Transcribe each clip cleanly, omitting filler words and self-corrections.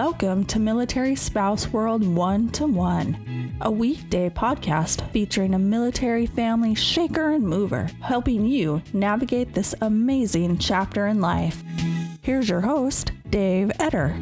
Welcome to Military Spouse World 1-to-1, a weekday podcast featuring a military family shaker and mover, helping you navigate this amazing chapter in life. Here's your host, Dave Etter.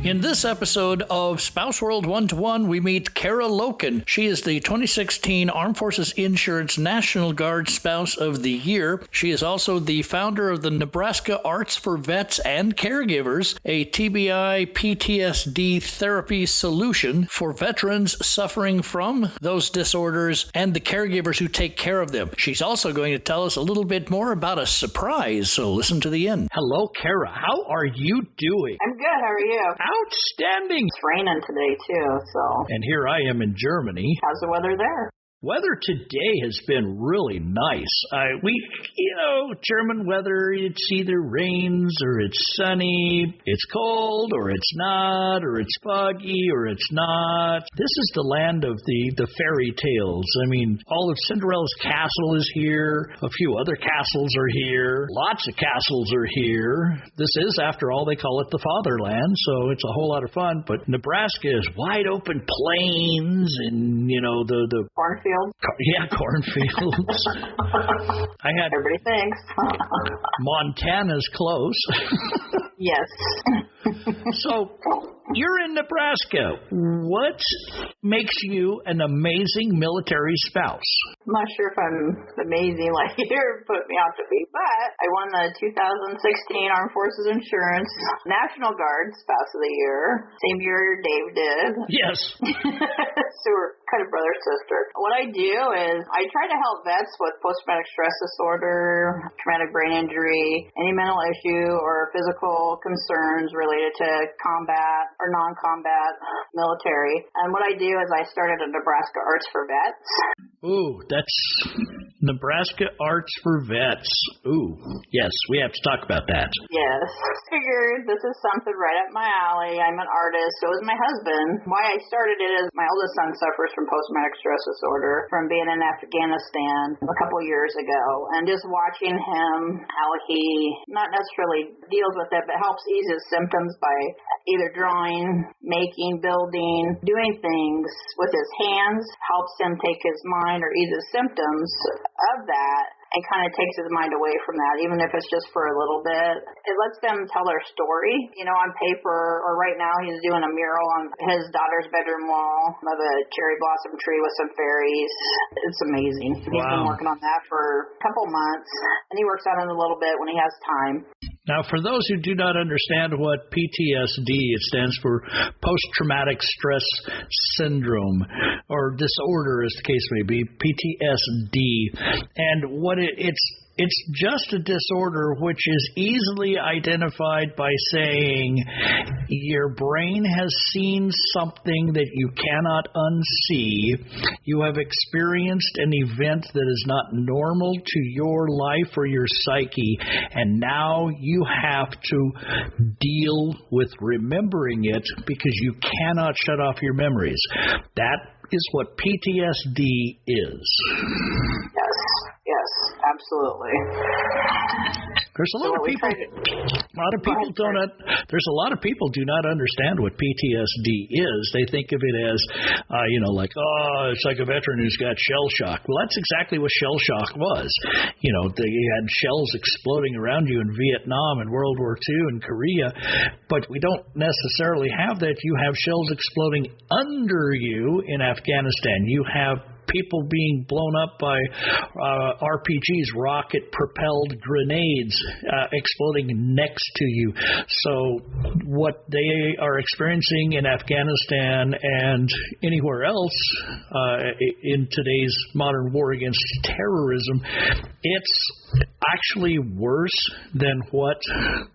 In this episode of Spouse World 1-to-1, we meet Cara Loken. She is the 2016 Armed Forces Insurance National Guard Spouse of the Year. She is also the founder of the Nebraska Arts for Vets and Caregivers, a TBI PTSD therapy solution for veterans suffering from those disorders and the caregivers who take care of them. She's also going to tell us a little bit more about a surprise, so listen to the end. Hello, Cara. How are you doing? I'm good. How are you? Outstanding. It's raining today, too, so. And here I am in Germany. How's the weather there? Weather today has been really nice. German weather, it's either rains or it's sunny, it's cold or it's not, or it's foggy or it's not. This is the land of the fairy tales. I mean, all of Cinderella's castle is here. A few other castles are here. Lots of castles are here. This is, after all, they call it the fatherland, so it's a whole lot of fun. But Nebraska is wide open plains and, the cornfields. Cornfields. Everybody thinks. Montana's close. Yes. So, you're in Nebraska. What makes you an amazing military spouse? I'm not sure if I'm amazing like you put me out to be, but I won the 2016 Armed Forces Insurance National Guard Spouse of the Year. Same year Dave did. Yes. So we're kind of brother-sister. What I do is I try to help vets with post-traumatic stress disorder, traumatic brain injury, any mental issue or physical concerns related to combat or non-combat military. And what I do is I started a Nebraska Arts for Vets. Ooh, that's Nebraska Arts for Vets. Ooh, yes, we have to talk about that. Yes. Figured this is something right up my alley. I'm an artist. So is my husband. Why I started it is my oldest son suffers from post-traumatic stress disorder from being in Afghanistan a couple years ago. And just watching him, how he not necessarily deals with it, but helps ease his symptoms by either drawing, making, building, doing things with his hands, helps him take his mind or ease his symptoms of that, and kind of takes his mind away from that, even if it's just for a little bit. It lets them tell their story, on paper, or right now he's doing a mural on his daughter's bedroom wall of a cherry blossom tree with some fairies. It's amazing. Wow. He's been working on that for a couple months, and he works on it a little bit when he has time. Now, for those who do not understand what PTSD, it stands for Post-Traumatic Stress Syndrome, or disorder as the case may be, PTSD. And what it's just a disorder which is easily identified by saying your brain has seen something that you cannot unsee. You have experienced an event that is not normal to your life or your psyche, and now you have to deal with remembering it because you cannot shut off your memories. That is what PTSD is. Yes, absolutely. There's a lot of people. There's a lot of people do not understand what PTSD is. They think of it as, it's like a veteran who's got shell shock. Well, that's exactly what shell shock was. They had shells exploding around you in Vietnam and World War II and Korea, but we don't necessarily have that. You have shells exploding under you in Afghanistan. You have people being blown up by RPGs, rocket-propelled grenades exploding next to you. So what they are experiencing in Afghanistan and anywhere else in today's modern war against terrorism, it's actually worse than what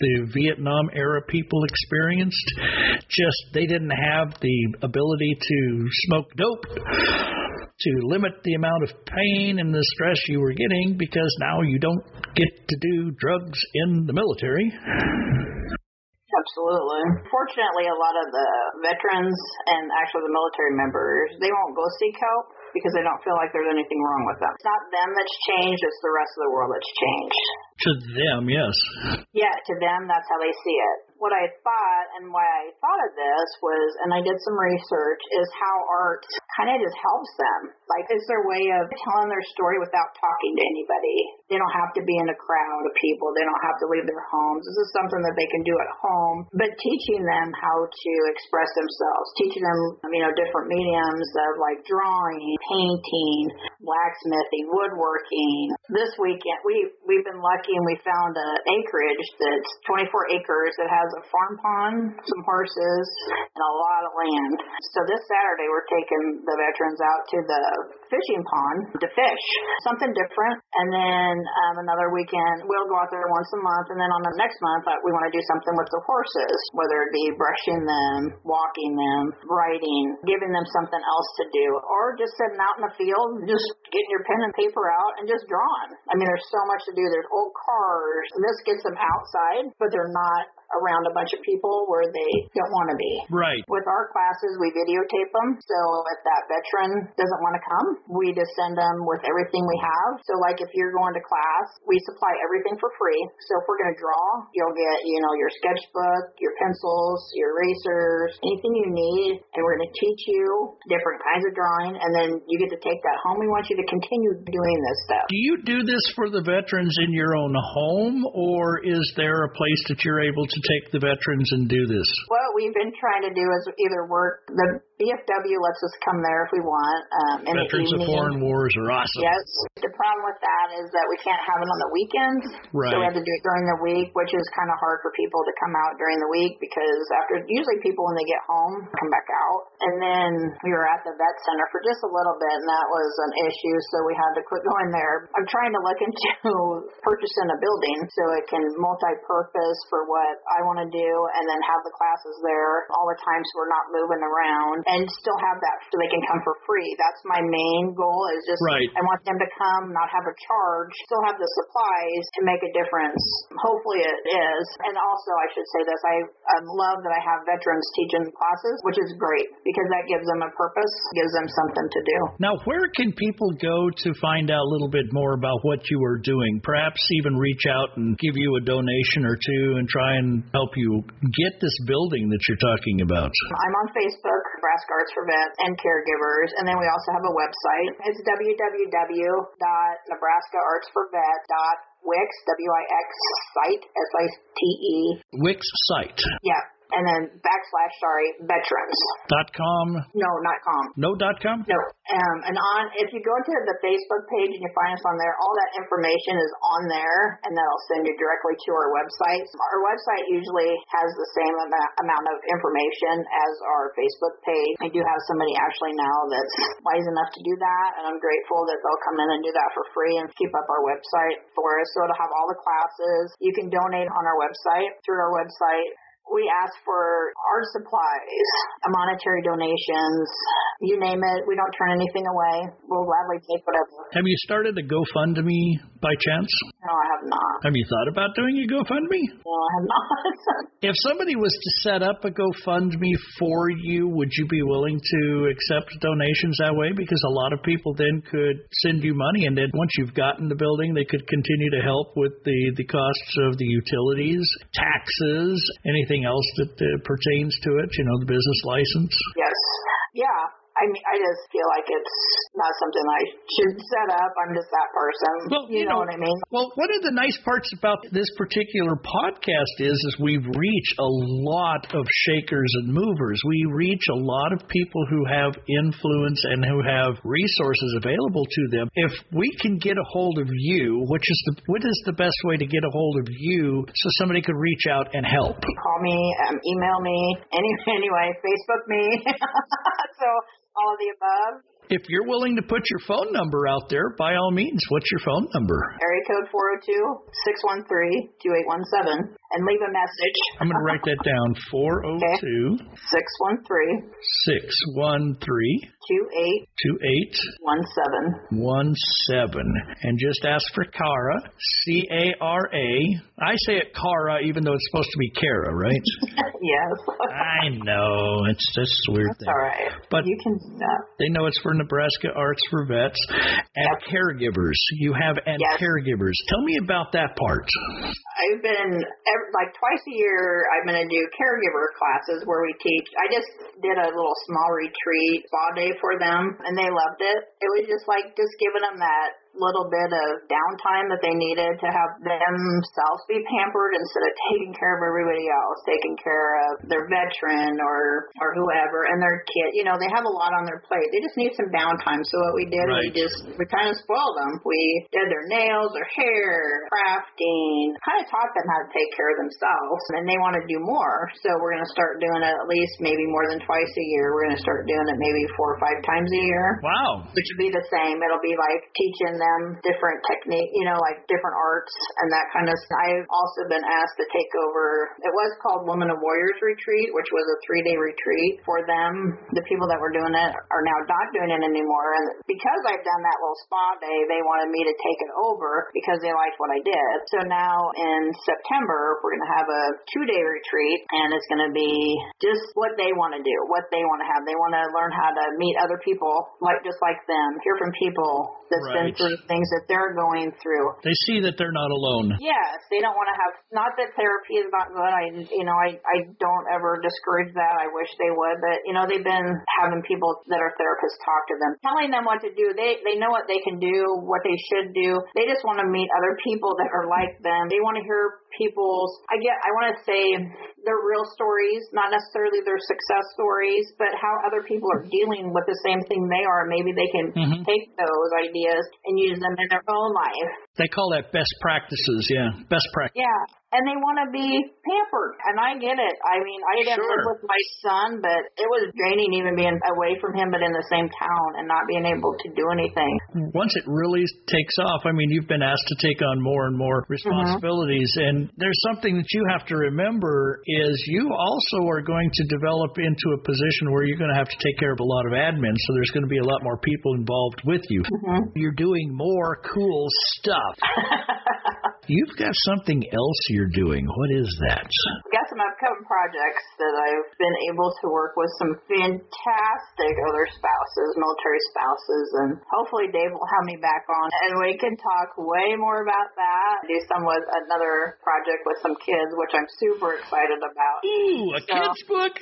the Vietnam-era people experienced. Just they didn't have the ability to smoke dope, to limit the amount of pain and the stress you were getting, because now you don't get to do drugs in the military. Absolutely. Fortunately, a lot of the veterans and actually the military members, they won't go seek help because they don't feel like there's anything wrong with them. It's not them that's changed, it's the rest of the world that's changed. To them, yes. Yeah, to them, that's how they see it. What I thought and why I thought of this was, and I did some research, is how art kind of just helps them. Like, it's their way of telling their story without talking to anybody. They don't have to be in a crowd of people. They don't have to leave their homes. This is something that they can do at home, but teaching them how to express themselves, teaching them, different mediums of like drawing, painting, blacksmithing, woodworking. This weekend, we've been lucky and we found an acreage that's 24 acres that has a farm pond, some horses, and a lot of land. So this Saturday, we're taking the veterans out to the fishing pond to fish, something different. And then another weekend, we'll go out there once a month. And then on the next month, we want to do something with the horses, whether it be brushing them, walking them, riding, giving them something else to do, or just sitting out in the field, just getting your pen and paper out and just drawing. There's so much to do. There's old cars. This gets them outside, but they're not around a bunch of people where they don't want to be. Right. With our classes, we videotape them. So if that veteran doesn't want to come, we just send them with everything we have. So like if you're going to class, we supply everything for free. So if we're going to draw, you'll get, your sketchbook, your pencils, your erasers, anything you need. And we're going to teach you different kinds of drawing. And then you get to take that home. We want you to continue doing this stuff. Do you do this for the veterans in your own home, or is there a place that you're able to take the veterans and do this? What we've been trying to do is either work, the BFW lets us come there if we want. Veterans of Foreign Wars are awesome. Yes. The problem with that is that we can't have it on the weekends. Right. So we have to do it during the week, which is kind of hard for people to come out during the week because usually people when they get home come back out. And then we were at the vet center for just a little bit and that was an issue. So we had to quit going there. I'm trying to look into purchasing a building so it can multi-purpose for what I want to do and then have the classes there all the time so we're not moving around and still have that so they can come for free. That's my main goal is just right. I want them to come, not have a charge, still have the supplies to make a difference. Hopefully it is. And also I should say this, I love that I have veterans teaching classes, which is great because that gives them a purpose, gives them something to do. Now, where can people go to find out a little bit more about what you are doing? Perhaps even reach out and give you a donation or two and try and help you get this building that you're talking about. I'm on Facebook, Nebraska Arts for Vets and Caregivers, and then we also have a website. It's www.nebraskaartsforvets.wix, W-I-X, site, S-I-T-E. Wix site. Yeah. And then veterans. .com? No, not com. No .com? No. And if you go to the Facebook page and you find us on there, all that information is on there, and that'll send you directly to our website. Our website usually has the same amount of information as our Facebook page. I do have somebody actually now that's wise enough to do that, and I'm grateful that they'll come in and do that for free and keep up our website for us. So it'll have all the classes. You can donate on our website, through our website. We ask for art supplies, monetary donations, you name it. We don't turn anything away. We'll gladly take whatever. Have you started a GoFundMe by chance? No, I have not. Have you thought about doing a GoFundMe? No, I have not. If somebody was to set up a GoFundMe for you, would you be willing to accept donations that way? Because a lot of people then could send you money, and then once you've gotten the building, they could continue to help with the costs of the utilities, taxes, anything else that pertains to it, the business license. Yes. Yeah. I just feel like it's not something I should set up. I'm just that person. Well, you know what I mean? Well, one of the nice parts about this particular podcast is we reach a lot of shakers and movers. We reach a lot of people who have influence and who have resources available to them. If we can get a hold of you, what is the best way to get a hold of you so somebody could reach out and help? Call me, email me, anyway, Facebook me. So all of the above. If you're willing to put your phone number out there, by all means, what's your phone number? Area code 402-613-2817. And leave a message. I'm going to write that down. 402-613. 2817. And just ask for Cara, C-A-R-A. I say it Cara, even though it's supposed to be Cara, right? Yes. I know. It's just a weird thing. All right. But you can do that. They know it's for Nebraska Arts for Vets and caregivers. You have caregivers. Tell me about that part. I've been, twice a year, I'm going to do caregiver classes where we teach. I just did a little small retreat, spa day for them, and they loved it. It was just giving them that little bit of downtime that they needed to have themselves be pampered instead of taking care of everybody else, taking care of their veteran or whoever and their kid. You know, they have a lot on their plate. They just need some downtime. So what we did, we kind of spoiled them. We did their nails, their hair, crafting, kind of taught them how to take care of themselves, and they want to do more. So we're going to start doing it at least maybe more than twice a year. We're going to start doing it maybe 4 or 5 times a year. Wow. Which would be the same. It'll be like teaching them different technique, different arts and that kind of stuff. I've also been asked to take over, it was called Women of Warriors Retreat, which was a 3-day retreat for them. The people that were doing it are now not doing it anymore. And because I've done that little spa day, they wanted me to take it over because they liked what I did. So now in September, we're going to have a 2-day retreat, and it's going to be just what they want to do, what they want to have. They want to learn how to meet other people just like them, hear from people that's been through things that they're going through. They see that they're not alone. Yes, they don't want to have, not that therapy is not good. I don't ever discourage that. I wish they would, but they've been having people that are therapists talk to them, telling them what to do. They know what they can do, what they should do. They just want to meet other people that are like them. They want to hear people's, I want to say their real stories, not necessarily their success stories, but how other people are dealing with the same thing they are. Maybe they can take those ideas and use them in their own life. They call that best practices, best practice. Yeah, and they want to be pampered, and I get it. I mean, I didn't live with my son, but it was draining even being away from him, but in the same town and not being able to do anything. Once it really takes off, I mean, you've been asked to take on more and more responsibilities, and there's something that you have to remember is you also are going to develop into a position where you're going to have to take care of a lot of admin, so there's going to be a lot more people involved with you. You're doing more cool stuff. You've got something else you're doing. What is that? I've got some upcoming projects that I've been able to work with some fantastic other spouses, military spouses, and hopefully Dave will have me back on and we can talk way more about that. Do some with another project with some kids, which I'm super excited about. Ooh, a kid's book?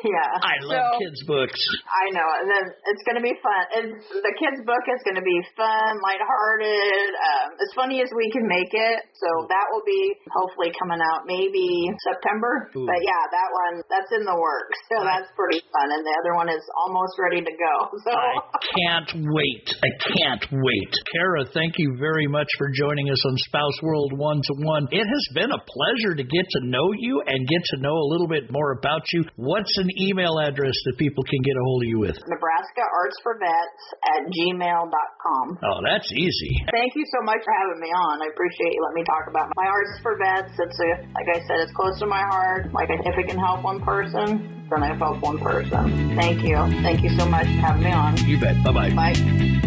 Yeah. I love kids' books. I know. And then it's going to be fun. The kids' book is going to be fun, lighthearted, as funny as we can make it. So that will be hopefully coming out maybe September. Ooh. But yeah, that one, that's in the works. So that's pretty fun. And the other one is almost ready to go. So I can't wait. Cara, thank you very much for joining us on Spouse World 1-to-1. It has been a pleasure to get to know you and get to know a little bit more about you. What's an email address that people can get a hold of you with? NebraskaArtsForVets@gmail.com. Oh, that's easy. Thank you so much for having me on. I appreciate you letting me talk about my Arts for Vets. It's like I said, it's close to my heart. If it can help one person, then I've helped one person. Thank you. Thank you so much for having me on. You bet. Bye-bye. Bye.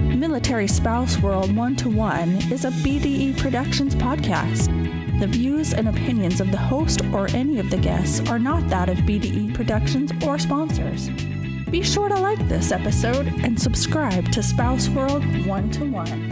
Military Spouse World 1-to-1 is a BDE Productions podcast. The views and opinions of the host or any of the guests are not that of BDE Productions or sponsors. Be sure to like this episode and subscribe to Spouse World 1-to-1.